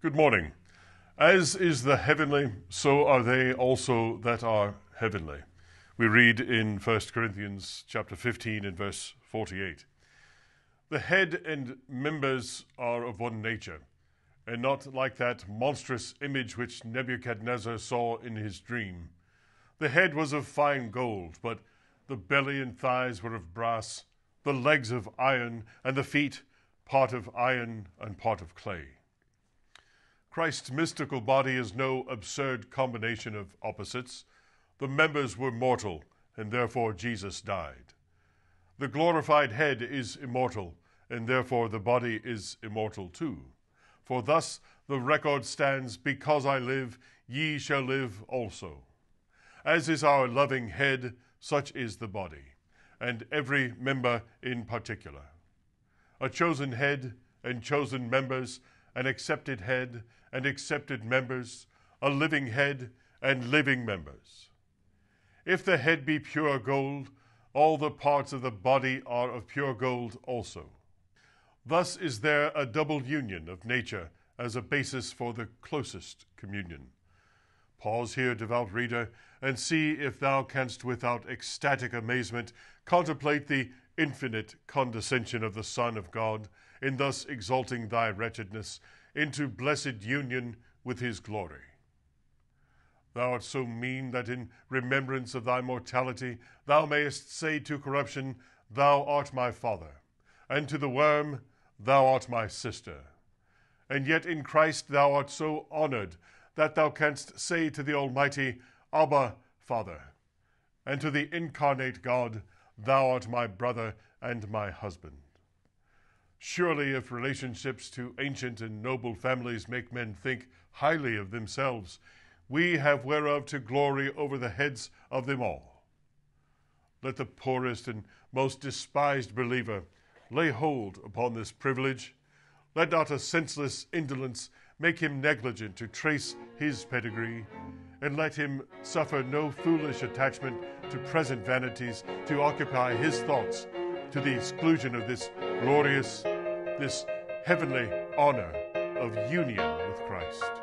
Good morning. As is the heavenly, so are they also that are heavenly. We read in 1 Corinthians chapter 15 and verse 48. The head and members are of one nature, and not like that monstrous image which Nebuchadnezzar saw in his dream. The head was of fine gold, but the belly and thighs were of brass, the legs of iron, and the feet part of iron and part of clay. Christ's mystical body is no absurd combination of opposites. The members were mortal, and therefore Jesus died. The glorified head is immortal, and therefore the body is immortal too. For thus the record stands, because I live, ye shall live also. As is our loving head, such is the body, and every member in particular. A chosen head and chosen members, an accepted head and accepted members, a living head and living members. If the head be pure gold, all the parts of the body are of pure gold also. Thus is there a double union of nature as a basis for the closest communion. Pause here, devout reader, and see if thou canst without ecstatic amazement contemplate the infinite condescension of the Son of God in thus exalting thy wretchedness into blessed union with his glory. Thou art so mean that in remembrance of thy mortality thou mayest say to corruption, Thou art my father, and to the worm, Thou art my sister. And yet in Christ thou art so honored that thou canst say to the Almighty, Abba, Father, and to the Incarnate God, Thou art my brother and my husband. Surely if relationships to ancient and noble families make men think highly of themselves, we have whereof to glory over the heads of them all. Let the poorest and most despised believer lay hold upon this privilege. Let not a senseless indolence make him negligent to trace his pedigree, and let him suffer no foolish attachment to present vanities to occupy his thoughts to the exclusion of this glorious, this heavenly honor of union with Christ.